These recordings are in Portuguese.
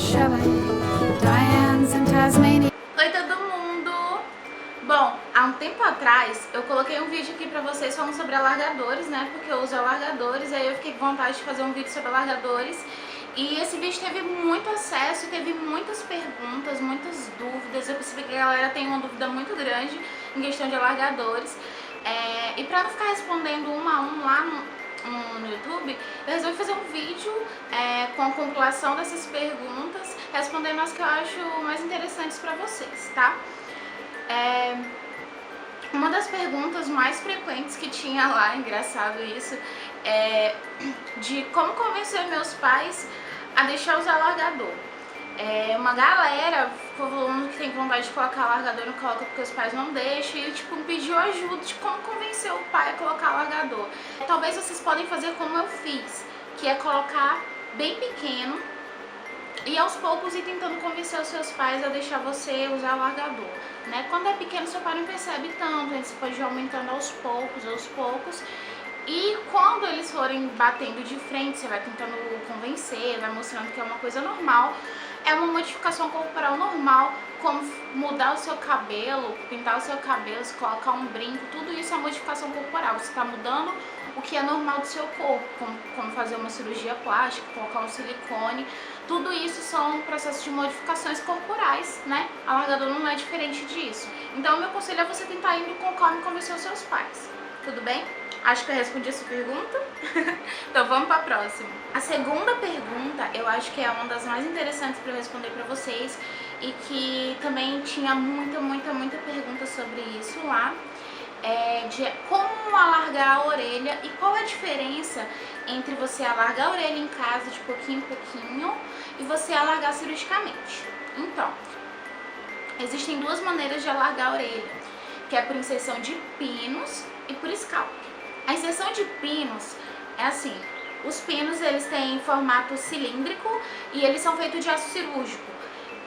Shelley, Diane's in Tasmania. Oi todo mundo! Bom, há um tempo atrás eu coloquei um vídeo aqui pra vocês falando sobre alargadores, né? Porque eu uso alargadores, aí eu fiquei com vontade de fazer um vídeo sobre alargadores. E esse vídeo teve muito acesso, teve muitas perguntas, muitas dúvidas. Eu percebi que a galera tem uma dúvida muito grande em questão de alargadores. E pra não ficar respondendo um a um lá no YouTube, eu resolvi fazer um vídeo com a compilação dessas perguntas, respondendo as que eu acho mais interessantes pra vocês, tá? Uma das perguntas mais frequentes que tinha lá, engraçado isso, é de como convencer meus pais a deixar usar alargador. Uma galera ficou falando que tem vontade de colocar alargador, não coloca porque os pais não deixam, e tipo, me pediu ajuda de como convencer o pai a colocar alargador. Talvez vocês podem fazer como eu fiz, que é colocar bem pequeno e aos poucos ir tentando convencer os seus pais a deixar você usar o alargador, né? Quando é pequeno, seu pai não percebe tanto, você pode ir aumentando aos poucos. E quando eles forem batendo de frente, você vai tentando convencer, vai mostrando que é uma coisa normal. É uma modificação corporal normal, como mudar o seu cabelo, pintar o seu cabelo, colocar um brinco, tudo isso é modificação corporal. Você está mudando o que é normal do seu corpo, como fazer uma cirurgia plástica, colocar um silicone. Tudo isso são processos de modificações corporais, né? Alargador não é diferente disso. Então, meu conselho é você tentar ir conforme convencer os seus pais. Tudo bem? Acho que eu respondi a sua pergunta. Então vamos para a próxima. A segunda pergunta eu acho que é uma das mais interessantes para eu responder para vocês e que também tinha muita pergunta sobre isso lá. De como alargar a orelha e qual é a diferença entre você alargar a orelha em casa de pouquinho em pouquinho e você alargar cirurgicamente. Então, existem duas maneiras de alargar a orelha, que é por inserção de pinos e por scalp. A inserção de pinos é assim, os pinos eles têm formato cilíndrico e eles são feitos de aço cirúrgico.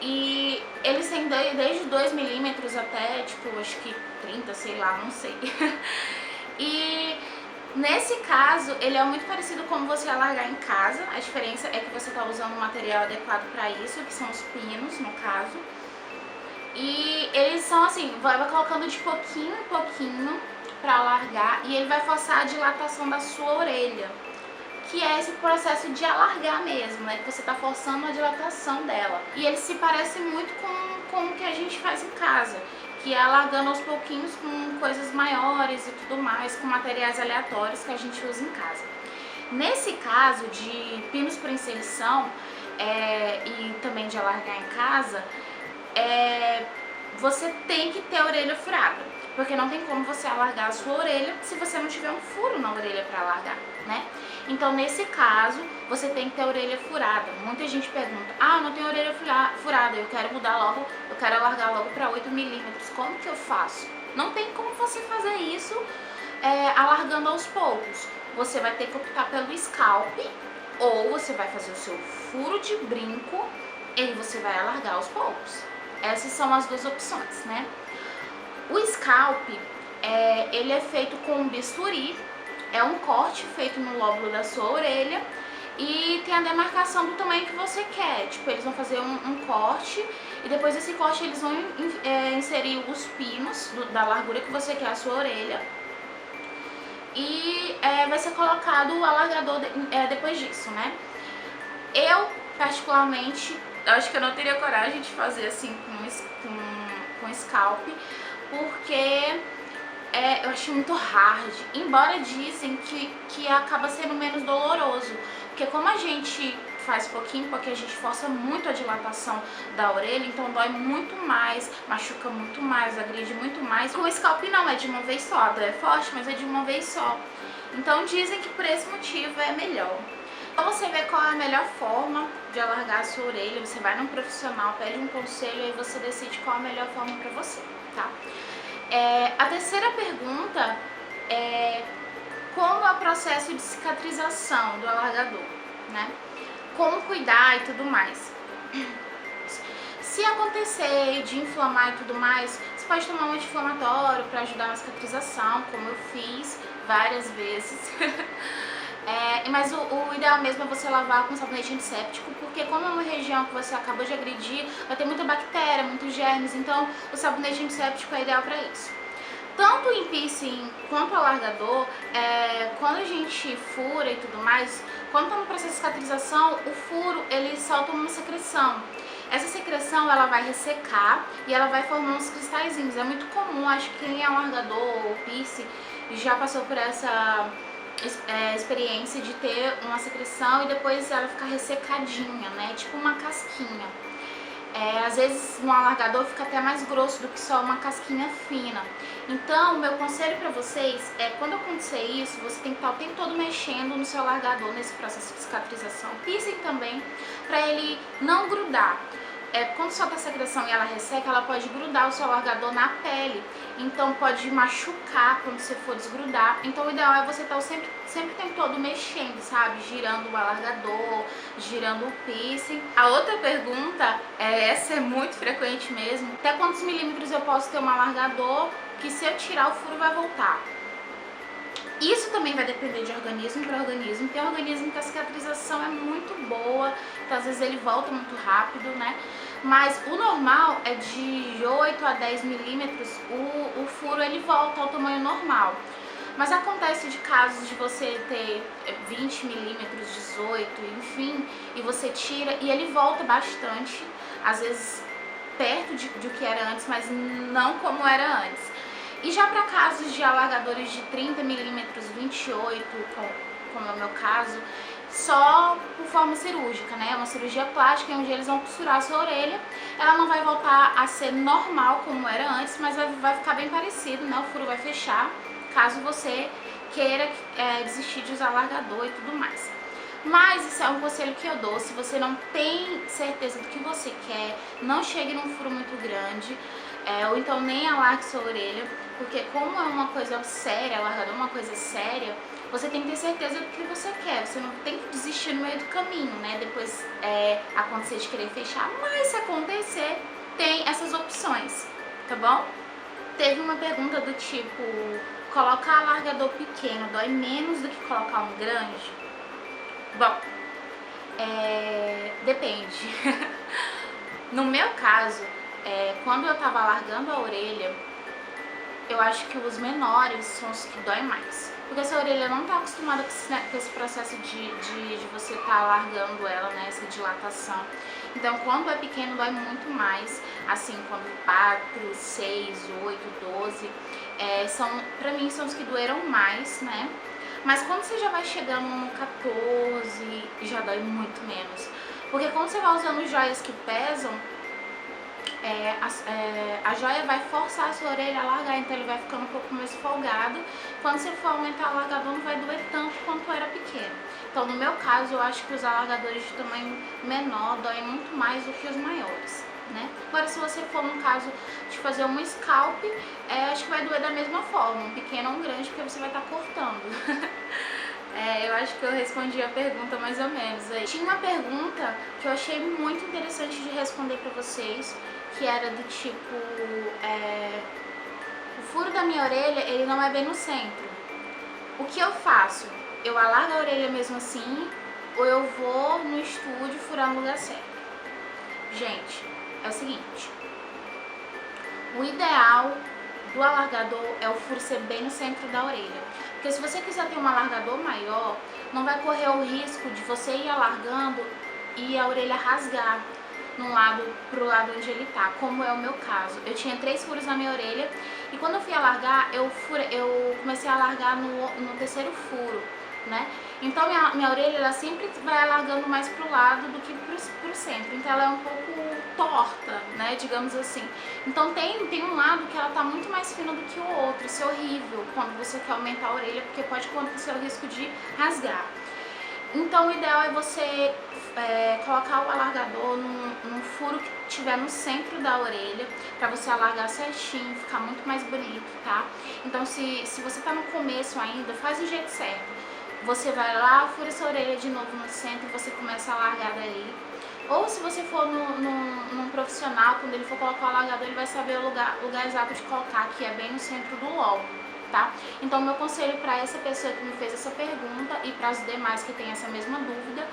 E eles têm desde 2 milímetros até, tipo, acho que 30, sei lá, não sei. E nesse caso, ele é muito parecido com você alargar em casa. A diferença é que você está usando um material adequado para isso, que são os pinos, no caso. E eles são assim, vai colocando de pouquinho em pouquinho para alargar e ele vai forçar a dilatação da sua orelha, que é esse processo de alargar mesmo, né? Que você está forçando a dilatação dela. E ele se parece muito com o que a gente faz em casa, que é alargando aos pouquinhos com coisas maiores e tudo mais, com materiais aleatórios que a gente usa em casa. Nesse caso de pinos por inserção e também de alargar em casa, você tem que ter a orelha furada, porque não tem como você alargar a sua orelha se você não tiver um furo na orelha para alargar, né? Então, nesse caso, você tem que ter a orelha furada. Muita gente pergunta, eu não tenho orelha furada, eu quero mudar logo, eu quero alargar logo para 8 milímetros, como que eu faço? Não tem como você fazer isso alargando aos poucos. Você vai ter que optar pelo scalp, ou você vai fazer o seu furo de brinco e você vai alargar aos poucos. Essas são as duas opções, né? O scalp, ele é feito com um bisturi, é um corte feito no lóbulo da sua orelha e tem a demarcação do tamanho que você quer. Tipo, eles vão fazer um corte e depois desse corte eles vão inserir os pinos da largura que você quer a sua orelha e vai ser colocado o alargador depois disso, né? Eu, particularmente, acho que eu não teria coragem de fazer assim com scalp, porque eu acho muito hard, embora dizem que acaba sendo menos doloroso, porque como a gente faz pouquinho, porque a gente força muito a dilatação da orelha, então dói muito mais, machuca muito mais, agride muito mais. Com o scalp não, é de uma vez só, a dor é forte, mas é de uma vez só. Então dizem que por esse motivo é melhor. Então você vê qual é a melhor forma de alargar a sua orelha, você vai num profissional, pede um conselho e aí você decide qual é a melhor forma pra você, tá? A terceira pergunta é como é o processo de cicatrização do alargador, né? Como cuidar e tudo mais. Se acontecer de inflamar e tudo mais, você pode tomar um anti-inflamatório para ajudar na cicatrização, como eu fiz várias vezes. Mas o ideal mesmo é você lavar com sabonete antisséptico, porque como é uma região que você acabou de agredir, vai ter muita bactéria, muitos germes, então o sabonete antisséptico é ideal para isso. Tanto em piercing quanto alargador, quando a gente fura e tudo mais, quando está no processo de cicatrização, o furo ele solta uma secreção. Essa secreção ela vai ressecar e ela vai formar uns cristalzinhos. É muito comum, acho que quem é alargador ou piercing já passou por essa experiência de ter uma secreção e depois ela ficar ressecadinha, né? Tipo uma casquinha. Às vezes no alargador fica até mais grosso do que só uma casquinha fina. Então, o meu conselho para vocês é, quando acontecer isso, você tem que estar o tempo todo mexendo no seu alargador nesse processo de cicatrização. Piercing também, para ele não grudar. Quando solta a secreção e ela resseca, ela pode grudar o seu alargador na pele. Então pode machucar quando você for desgrudar. Então o ideal é você estar sempre o tempo todo mexendo, sabe? Girando o alargador, girando o piercing. A outra pergunta, essa é muito frequente mesmo. Até quantos milímetros eu posso ter um alargador que se eu tirar o furo vai voltar? Isso também vai depender de organismo para organismo. Tem organismo que a cicatrização é muito boa, então às vezes ele volta muito rápido, né? Mas o normal é de 8 a 10 milímetros, o furo ele volta ao tamanho normal. Mas acontece de casos de você ter 20 milímetros, 18, enfim, e você tira e ele volta bastante, às vezes perto do que era antes, mas não como era antes. E já para casos de alargadores de 30 milímetros, 28, como é o meu caso, só por forma cirúrgica, né? É uma cirurgia plástica onde eles vão costurar a sua orelha. Ela não vai voltar a ser normal como era antes, mas vai ficar bem parecido, né? O furo vai fechar, caso você queira desistir de usar alargador e tudo mais. Mas isso é um conselho que eu dou, se você não tem certeza do que você quer, não chegue num furo muito grande, ou então nem alargue sua orelha, porque como é uma coisa séria, alargador é uma coisa séria, você tem que ter certeza do que você quer, você não tem que desistir no meio do caminho, né, depois acontecer de querer fechar, mas se acontecer, tem essas opções, tá bom? Teve uma pergunta do tipo, colocar alargador pequeno dói menos do que colocar um grande? Bom, depende. No meu caso, quando eu tava alargando a orelha, eu acho que os menores são os que doem mais. Porque essa orelha não tá acostumada com esse processo de você tá alargando ela, né, essa dilatação. Então, quando é pequeno, dói muito mais. Assim, quando 4, 6, 8, 12, pra mim são os que doeram mais, né? Mas quando você já vai chegando no 14, já dói muito menos. Porque quando você vai usando joias que pesam, a joia vai forçar a sua orelha a alargar, então ele vai ficando um pouco mais folgado. Quando você for aumentar o alargador, não vai doer tanto quanto era pequeno. Então, no meu caso, eu acho que os alargadores de tamanho menor doem muito mais do que os maiores, né? Agora, se você for no caso de fazer um scalp, acho que vai doer da mesma forma, um pequeno ou um grande, porque você vai estar cortando. Eu acho que eu respondi a pergunta mais ou menos. Tinha uma pergunta que eu achei muito interessante de responder pra vocês, que era do tipo, o furo da minha orelha, ele não é bem no centro. O que eu faço? Eu alargo a orelha mesmo assim, ou eu vou no estúdio furar no lugar certo? Gente, é o seguinte, o ideal do alargador é o furo ser bem no centro da orelha. Porque se você quiser ter um alargador maior, não vai correr o risco de você ir alargando e a orelha rasgar pro lado onde ele tá, como é o meu caso. Eu tinha 3 furos na minha orelha e quando eu fui alargar, eu comecei a alargar no terceiro furo, né? Então minha orelha ela sempre vai alargando mais pro lado do que pro centro, então ela é um pouco torta, né, digamos assim. Então tem um lado que ela tá muito mais fina do que o outro. Isso é horrível quando você quer aumentar a orelha, porque pode acontecer o risco de rasgar. Então o ideal é você colocar o alargador num furo que estiver no centro da orelha, pra você alargar certinho, ficar muito mais bonito, tá? Então se você tá no começo ainda, faz do jeito certo. Você vai lá, fura essa orelha de novo no centro e você começa a alargar dali. Ou se você for num profissional, quando ele for colocar o alargador, ele vai saber o lugar exato de colocar, que é bem no centro do lobo, tá? Então meu conselho para essa pessoa que me fez essa pergunta e para os demais que têm essa mesma dúvida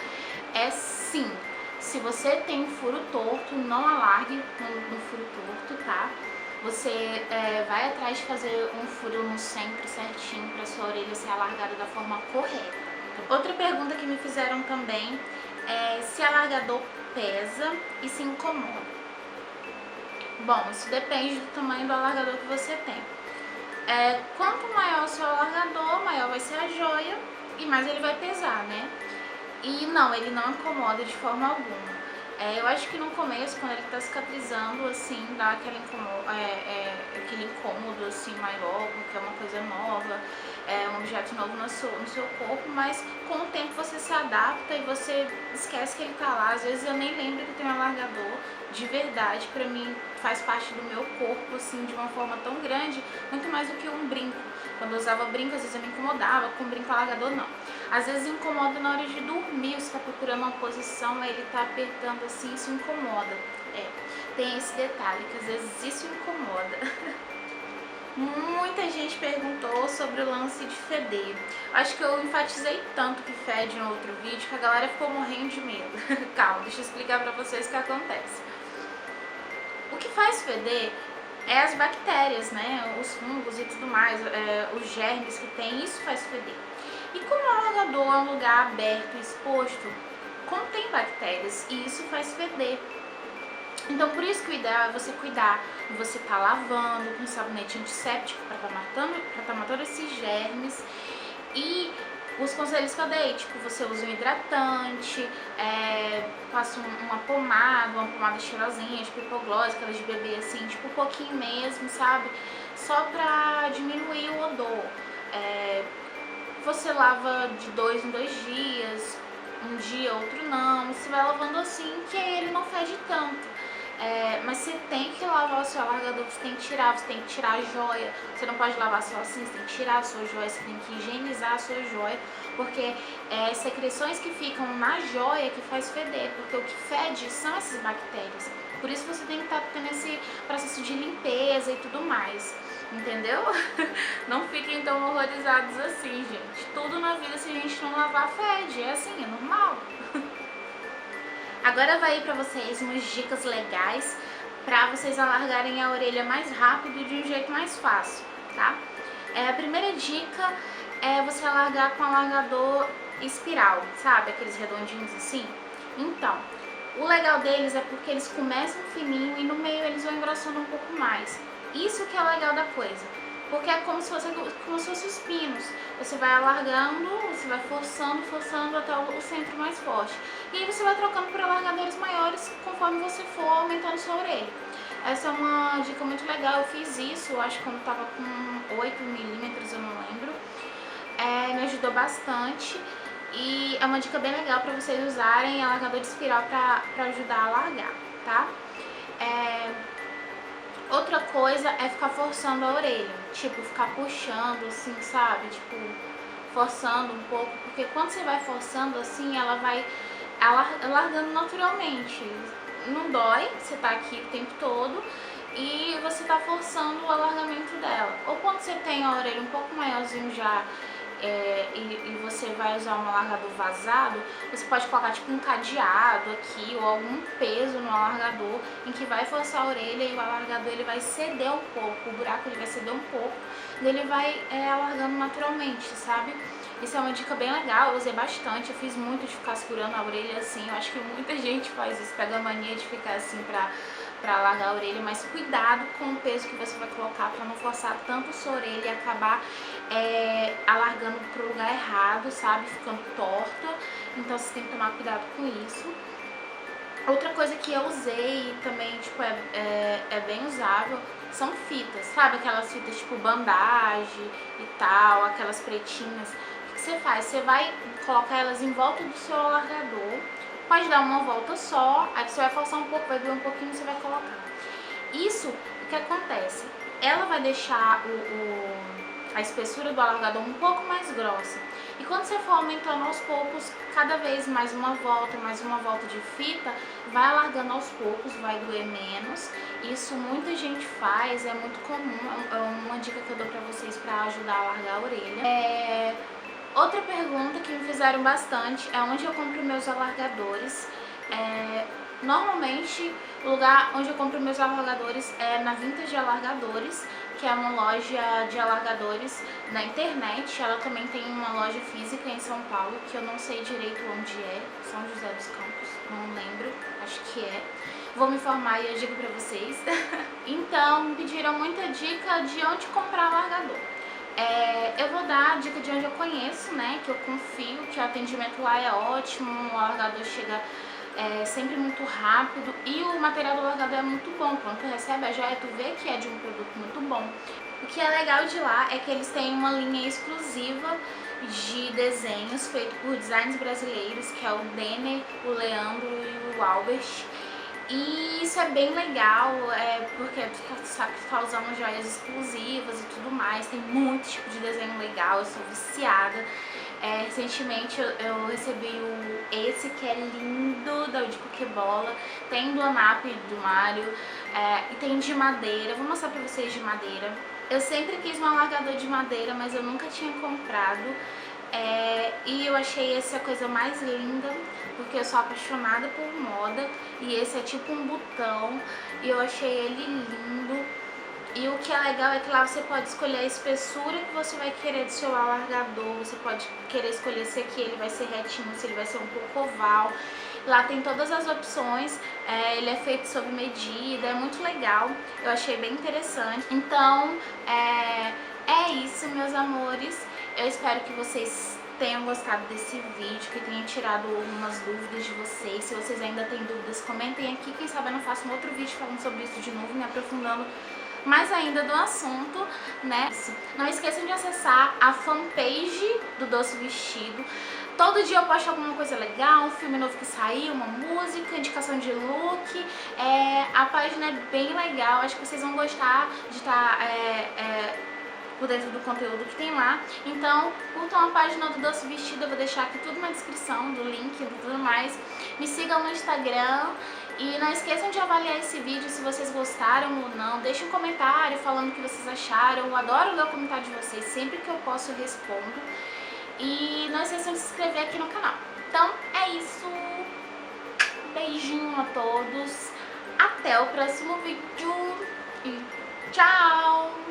é sim, se você tem um furo torto, não alargue no furo torto, tá? Você vai atrás de fazer um furo no centro certinho para sua orelha ser alargada da forma correta. Outra pergunta que me fizeram também é se alargador pesa e se incomoda. Bom, isso depende do tamanho do alargador que você tem. Quanto maior o seu alargador, maior vai ser a joia e mais ele vai pesar, né? E não, ele não incomoda de forma alguma. Eu acho que no começo, quando ele tá cicatrizando, assim, dá aquele incômodo assim, maior, porque é uma coisa nova, é um objeto novo no seu corpo, mas com o tempo você se adapta e você esquece que ele tá lá. Às vezes eu nem lembro que tem um alargador, de verdade, pra mim faz parte do meu corpo, assim, de uma forma tão grande, muito mais do que um brinco. Quando eu usava brinco, às vezes eu me incomodava, com brinco alargador não. Às vezes incomoda na hora de dormir, você tá procurando uma posição, aí ele tá apertando assim, isso incomoda. Tem esse detalhe, que às vezes isso incomoda. Muita gente perguntou sobre o lance de feder. Acho que eu enfatizei tanto que fede no outro vídeo que a galera ficou morrendo de medo. Calma, deixa eu explicar pra vocês o que acontece. O que faz feder é as bactérias, né? Os fungos e tudo mais, os germes que tem, isso faz feder. E como o alargador é um lugar aberto e exposto, contém bactérias e isso faz feder. Então por isso que o ideal é você cuidar, você tá lavando com sabonete antisséptico para tá matando esses germes. E os conselhos que eu dei, tipo, você usa um hidratante, passa uma pomada cheirosinha, tipo hipoglós, aquelas de bebê assim, tipo um pouquinho mesmo, sabe? Só pra diminuir o odor. Você lava de 2 em 2 dias, um dia, outro não, você vai lavando assim, que aí ele não fede tanto. Mas você tem que lavar o seu alargador, você tem que tirar a joia, você não pode lavar só assim, você tem que tirar a sua joia, você tem que higienizar a sua joia, porque secreções que ficam na joia que faz feder, porque o que fede são essas bactérias. Por isso você tem que estar tendo esse processo de limpeza e tudo mais, entendeu? Não fiquem tão horrorizados assim, gente. Tudo na vida, se a gente não lavar, fede, é assim, é normal. Agora vai aí pra vocês umas dicas legais pra vocês alargarem a orelha mais rápido e de um jeito mais fácil, tá? A primeira dica é você alargar com alargador espiral, sabe? Aqueles redondinhos assim. Então, o legal deles é porque eles começam fininho e no meio eles vão engrossando um pouco mais. Isso que é o legal da coisa. Porque é como se fossem os pinos. Você vai alargando, você vai forçando até o centro mais forte. E aí você vai trocando por alargadores maiores conforme você for aumentando sua orelha. Essa é uma dica muito legal, eu fiz isso, eu acho que quando tava com 8 milímetros, eu não lembro. Me ajudou bastante. E é uma dica bem legal pra vocês usarem alargador de espiral pra ajudar a alargar, tá? Outra coisa é ficar forçando a orelha, tipo, ficar puxando assim, sabe? Tipo, forçando um pouco, porque quando você vai forçando assim, ela vai alargando naturalmente. Não dói, você tá aqui o tempo todo e você tá forçando o alargamento dela. Ou quando você tem a orelha um pouco maiorzinho já, e você vai usar um alargador vazado, você pode colocar tipo um cadeado aqui ou algum peso no alargador em que vai forçar a orelha e o alargador ele vai ceder um pouco, o buraco ele vai ceder um pouco e ele vai alargando naturalmente, sabe? Isso é uma dica bem legal, eu usei bastante, eu fiz muito de ficar segurando a orelha assim, eu acho que muita gente faz isso, pega a mania de ficar assim pra alargar a orelha, mas cuidado com o peso que você vai colocar para não forçar tanto a sua orelha e acabar alargando pro lugar errado, sabe? Ficando torta, então você tem que tomar cuidado com isso. Outra coisa que eu usei também, tipo, é bem usável, são fitas, sabe? Aquelas fitas tipo bandagem e tal, aquelas pretinhas. O que você faz? Você vai colocar elas em volta do seu alargador, pode dar uma volta só, aí você vai forçar um pouco, vai doer um pouquinho, você vai colocar. Isso, o que acontece? Ela vai deixar a espessura do alargador um pouco mais grossa. E quando você for aumentando aos poucos, cada vez mais uma volta de fita, vai alargando aos poucos, vai doer menos. Isso muita gente faz, é muito comum, é uma dica que eu dou pra vocês pra ajudar a alargar a orelha. Outra pergunta que me fizeram bastante é onde eu compro meus alargadores. Normalmente, o lugar onde eu compro meus alargadores é na Vintage Alargadores, que é uma loja de alargadores na internet. Ela também tem uma loja física em São Paulo, que eu não sei direito onde é, São José dos Campos, não lembro, acho que é. Vou me informar e eu digo pra vocês. Então, me pediram muita dica de onde comprar alargador. Eu vou dar a dica de onde eu conheço, né, que eu confio, que o atendimento lá é ótimo, o alargador chega sempre muito rápido e o material do alargador é muito bom. Quando tu recebe a joia, tu vê que é de um produto muito bom. O que é legal de lá é que eles têm uma linha exclusiva de desenhos feito por designers brasileiros, que é o Denner, o Leandro e o Albert. E isso é bem legal, porque tu sabe que tu tá usando joias exclusivas e tudo mais, tem muito tipo de desenho legal, eu sou viciada. Recentemente eu recebi esse que é lindo, de Pokébola, tem do ANAP do Mario, e tem de madeira, vou mostrar pra vocês de madeira. Eu sempre quis um alargador de madeira, mas eu nunca tinha comprado. E eu achei essa a coisa mais linda, porque eu sou apaixonada por moda, e esse é tipo um botão, e eu achei ele lindo. E o que é legal é que lá você pode escolher a espessura que você vai querer do seu alargador, você pode querer escolher se aqui ele vai ser retinho, se ele vai ser um pouco oval. Lá tem todas as opções, ele é feito sob medida, é muito legal, eu achei bem interessante. Então, é isso, meus amores. Eu espero que vocês tenham gostado desse vídeo, que tenha tirado algumas dúvidas de vocês. Se vocês ainda têm dúvidas, comentem aqui. Quem sabe eu não faço um outro vídeo falando sobre isso de novo, me aprofundando mais ainda do assunto, né? Não esqueçam de acessar a fanpage do Doce Vestido. Todo dia eu posto alguma coisa legal, um filme novo que saiu, uma música, indicação de look. A página é bem legal, acho que vocês vão gostar de estar por dentro do conteúdo que tem lá. Então, curtam a página do Doce Vestido, eu vou deixar aqui tudo na descrição, do link e tudo mais. Me sigam no Instagram e não esqueçam de avaliar esse vídeo se vocês gostaram ou não. Deixem um comentário falando o que vocês acharam, eu adoro ler o comentário de vocês, sempre que eu posso eu respondo. E não esqueçam de se inscrever aqui no canal. Então, é isso. Beijinho a todos. Até o próximo vídeo. E tchau!